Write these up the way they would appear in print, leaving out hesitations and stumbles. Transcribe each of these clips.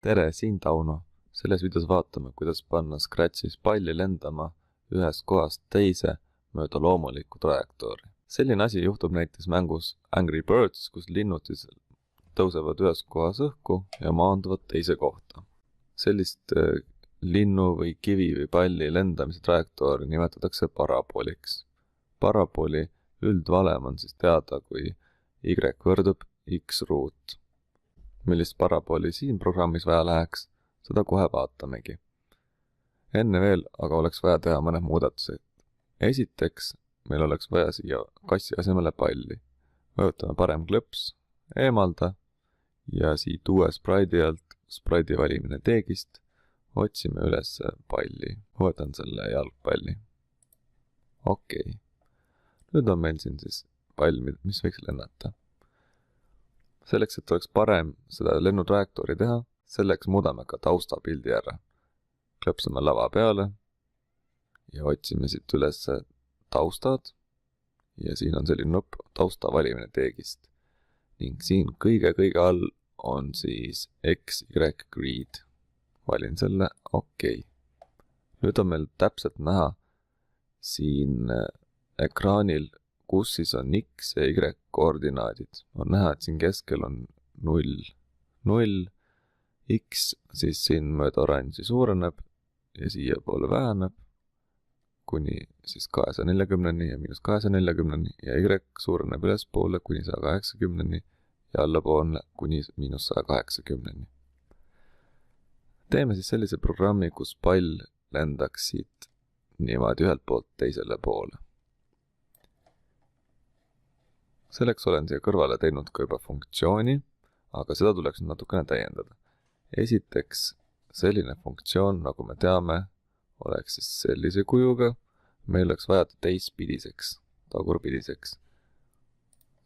Tere, siin Tauno. Selles videos vaatame, kuidas panna Scratchis palli lendama ühest kohast teise mööda loomulikku trajektoori. Selline asi juhtub näiteks mängus Angry Birds, kus linnud tõusevad ühest kohas õhku ja maanduvad teise kohta. Sellist linnu või kivi või palli lendamise trajektoori nimetatakse parabooliks. Parabooli üldvalem on siis teada, kui y võrdub x ruut. Millist parabooli siin programmis vaja läheks, seda kohe vaatamegi. Enne veel aga oleks vaja teha mõned muudatused. Esiteks, meil oleks vaja siia kassi asemele palli. Vajutame parem klõps, eemalda ja siit uue spraidi alt, spraidi valimine teegist, otsime üles palli. Võtan selle jalgpalli. Okei. Nüüd on meil siin siis pall, mis võiks lennata. Selleks, et oleks parem seda lennutrajektoori teha, selleks muudame ka taustapildi ära. Klõpsame lava peale ja otsime siit üles taustad ja siin on selline nupp tausta valimine teegist. Ning siin kõige all on siis XY grid. Valin selle, okei. Nüüd on meil täpselt näha siin ekraanil, kus siis on X ja Y koordinaadid. On näha, et siin keskel on 0. 0, X siis siin mööda oranži suureneb ja siia poole väheneb kuni siis 240-ni ja -240-ni ja Y suureneb ülespoole kuni 180-ni ja allapoole kuni -180-ni. Teeme siis sellise programmi, kus pall lendaks siit niimoodi ühelt poolt teisele poole. Selleks olen siia kõrvale teinud ka juba funktsiooni, aga seda tuleks natukene täiendada. Esiteks, selline funktsioon, nagu me teame, oleks siis sellise kujuga. Meil oleks vaja teistpidiseks, tagurpidiseks.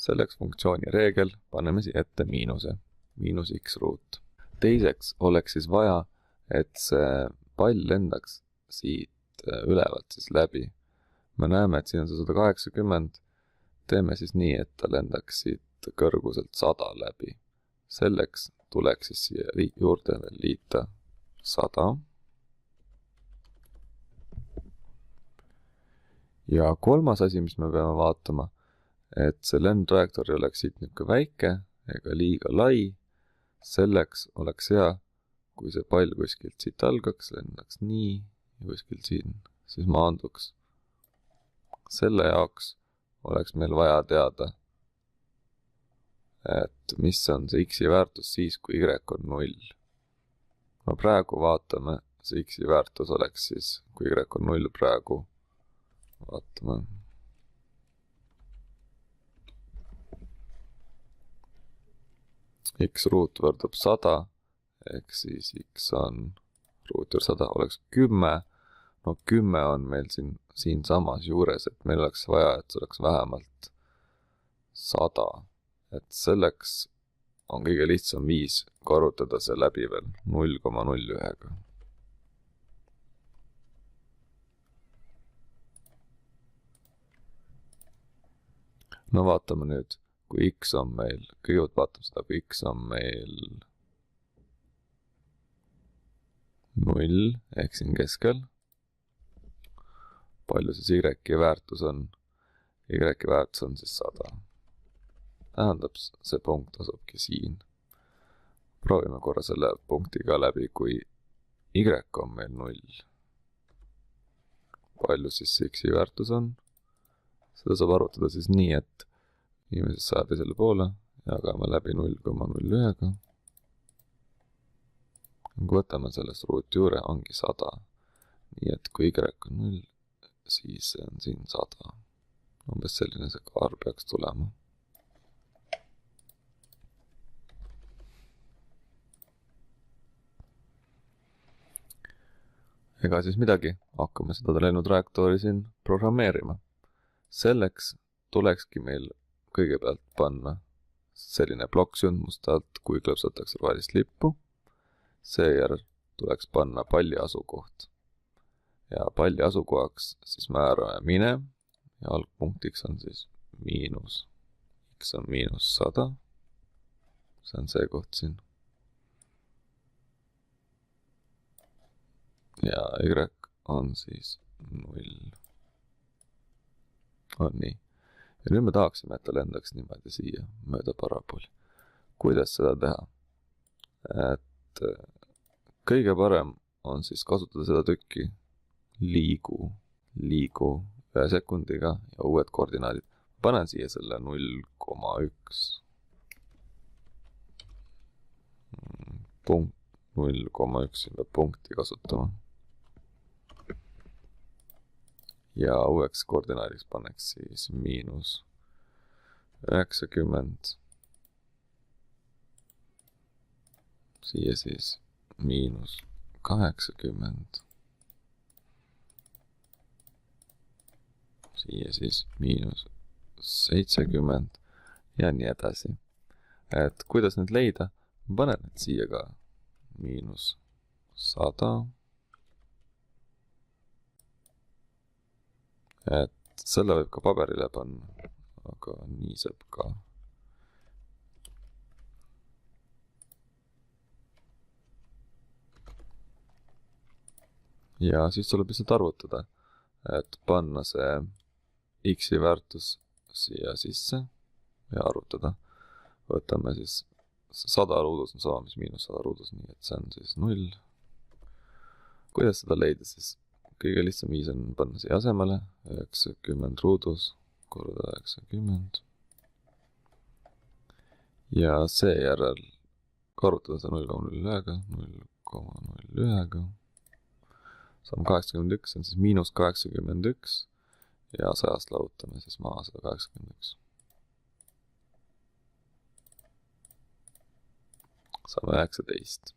Selleks funktsiooni reegel paneme siia ette miinuse, miinus x ruut. Teiseks oleks siis vaja, et see pall lendaks siit ülevalt siis läbi. Me näeme, et siin on see 180. Teeme siis nii, et ta lendaks siit kõrguselt 100 läbi. Selleks tuleks siis siia juurde veel liita 100. Ja kolmas asi, mis me peame vaatama, et see lennutrajektoori oleks siit niisugune väike ega liiga lai. Selleks oleks hea, kui see pall kuskilt siit algaks, lendaks nii ja kuskilt siin siis maanduks. Selle jaoks oleks meil vaja teada, et mis on see x-i väärtus siis, kui y on 0. No praegu vaatame, see x-i väärtus oleks siis, kui y on 0 praegu. Vaatame. X ruut võrdub 100, ehk siis x on ruut juurde 100, oleks 10. No 10 on meil siin samas juures, et meil oleks vaja, et see oleks vähemalt 100. Et selleks on kõige lihtsam viis korrutada see läbi veel 0,01-ga. No vaatame nüüd, kui x on meil, kõigepealt vaatame seda, kui x on meil 0 ehk siin keskel. Palju siis y väärtus on? Y väärtus on siis 100. Tähendab, see punkt asubki siin. Proovime korra selle punktiga läbi, kui y on meil 0. Palju siis x-i väärtus on? Seda saab arvutada siis nii, et viime siis 100 teisele poole ja jagame läbi 0,01-ga. Kui võtame sellest ruuti juurde, ongi 100. Nii et kui y on 0, siis on siin 100. Umbes selline see kaar peaks tulema. Ega siis midagi, hakkame seda lennutrajektoori siin programmeerima. Selleks tulekski meil kõigepealt panna selline plokk sündmuste alt, kui klõpsatakse rohelist lippu. Seejärel tuleks panna palli asukoht. Ja palli asukohaks siis määrame mine ja algpunktiks on siis miinus. X on -100. See on see koht siin. ja Y on siis 0. On nii. Ja nüüd me tahaksime, et ta lendaks niimoodi siia mööda parabooli. Kuidas seda teha? Et kõige parem on siis kasutada seda tükki liigu 1 sekundiga ja uued koordinaadid. Panen siia selle 0,1 punkt 0,1 peab punkti kasutama. Ja uueks koordinaadiks paneks siis -90. Siia siis -80. Siia siis -70 ja nii edasi. Et kuidas need leida? Ma panen need siia ka -100. Et selle võib ka paberile panna, aga nii saab ka. Ja siis tuleb lihtsalt arvutada, et panna see x-i väärtus siia sisse ja arvutada. Võtame siis 100 ruudus on sama, mis -100 ruudus, nii et see on siis 0. Kuidas seda leida siis? Kõige lihtsam viis on panna siia asemele 90 ruudus korda 90. Ja seejärel korrutada seda 0,01-ga, 0,01-ga. Saame 81, see on siis -81 ja 100-st lahutame siis maha 181. Saame 19.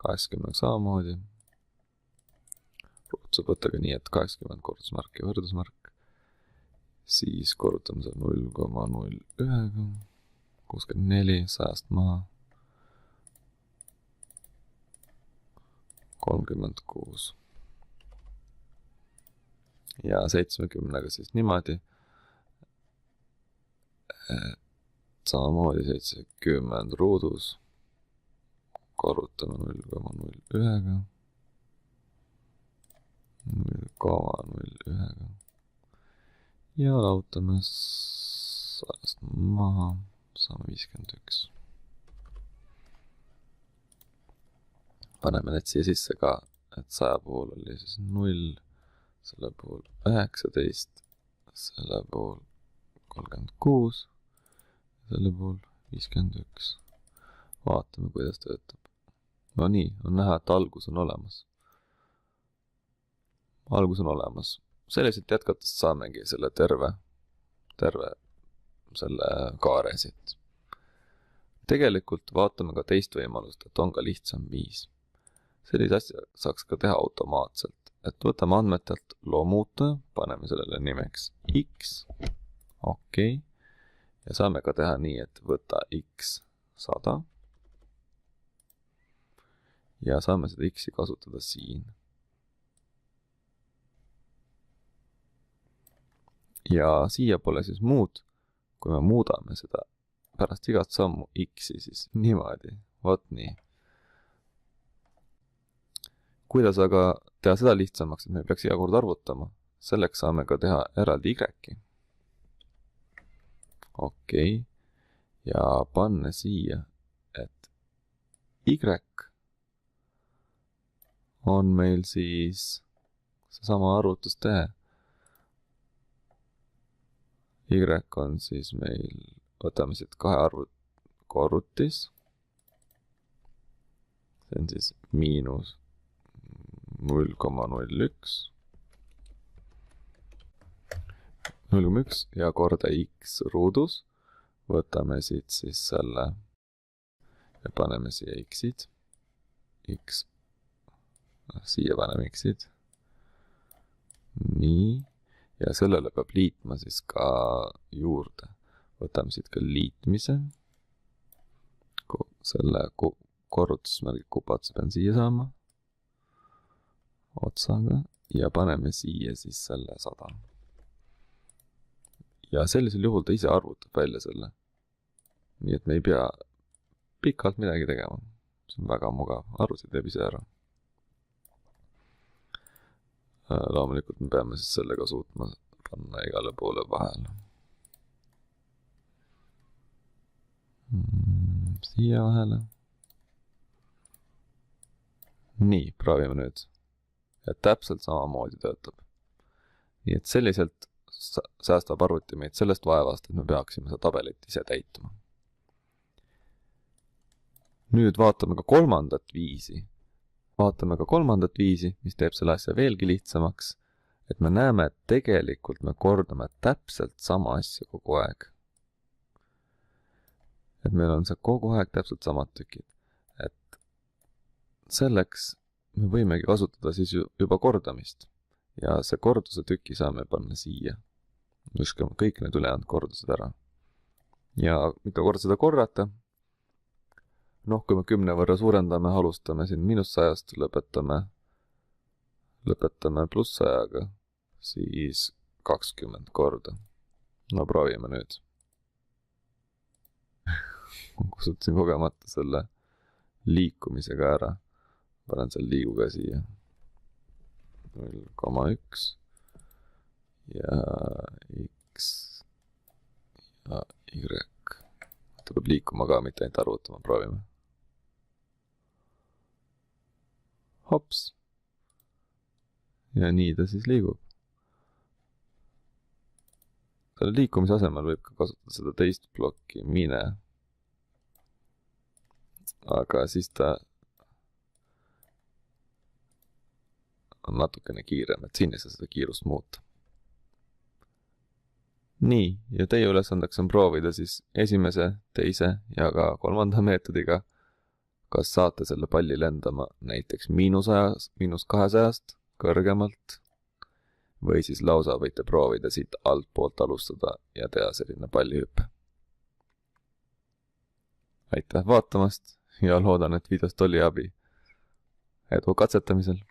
80 samamoodi. Saab võtta ka nii, et 80 korrutusmärk ja võrdusmärk. Siis korrutame seda 0,01-ga. 64, 100-st maha. 36. Ja 70-ga siis niimoodi. Samamoodi 70 ruudus. Korrutame 0,01-ga. 0,01-ga. Ja lahutame 100-st maha. Saame 51. Paneme need siia sisse ka, et 100 puhul oli siis 0, selle puhul 19, selle puhul 36, selle puhul 51. Vaatame, kuidas töötab. No nii, on näha, et algus on olemas. Algus on olemas. Selliselt jätkates saamegi selle terve selle kaare siit. Tegelikult vaatame ka teist võimalust, et on ka lihtsam viis. Sellise asja saaks ka teha automaatselt, et võtame andmetelt loomuutaja, paneme sellele nimeks x, okei, ja saame ka teha nii, et võtta x 100 ja saame seda x-i kasutada siin. Ja siia pole siis muud, kui me muudame seda pärast igat sammu x-i siis niimoodi, vot nii. Kuidas aga teha seda lihtsamaks, et me peaks iga kord arvutama, selleks saame ka teha eraldi y-i. Okei, ja panna siia, et y on meil siis seesama arvutustehe. Y on siis meil, võtame siit kahe arvu korrutis. See on siis miinus 0,01 ja korda x ruudus. Võtame siit siis selle ja paneme siia x-id. X. Siia paneme x-id. Nii. Ja sellele peab liitma siis ka juurde. Võtame siit ka liitmise. Selle korrutusmärgi kupatuse pean siia saama. Otsaga. Ja paneme siia siis selle 100. Ja sellisel juhul ta ise arvutab välja selle. Nii et me ei pea pikalt midagi tegema. see on väga mugav, arvuti teeb ise ära. Loomulikult me peame siis sellega suutma panna igale poole vahele. Siia vahele. Nii, proovime nüüd. Ja täpselt samamoodi töötab. Nii et selliselt säästab arvuti meid sellest vaevast, et me peaksime seda tabelit ise täitma. Nüüd vaatame ka kolmandat viisi. Mis teeb selle asja veelgi lihtsamaks, et me näeme, et tegelikult me kordame täpselt sama asja kogu aeg. Et meil on see kogu aeg täpselt samad tükid. Et selleks me võimegi kasutada siis juba kordamist. Ja see korduse tüki saame panna siia. Viskame kõik need ülejäänud kordused ära. Ja mitu korda seda korrata? Kui me 10 võrra suurendame, alustame siin -100, lõpetame +100-ga, siis 20 korda. No proovime nüüd. Kusutasin kogemata selle liikumisega ära. Panen seal liiguga siia. 0,1 ja X ja Y. Ta peab liikuma ka, mitte ainult arvutama, proovime. Hops. Ja nii ta siis liigub. Selle liikumise asemel võib ka kasutada seda teist plokki, mine. Aga siis ta on natukene kiirem, et siin ei saa seda kiirust muuta. Nii, ja teie ülesandeks on proovida siis esimese, teise ja ka kolmanda meetodiga, kas saate selle palli lendama näiteks -200 kõrgemalt või siis lausa võite proovida siit altpoolt alustada ja teha selline pallihüppe. Aitäh vaatamast ja loodan, et videost oli abi. Edu katsetamisel!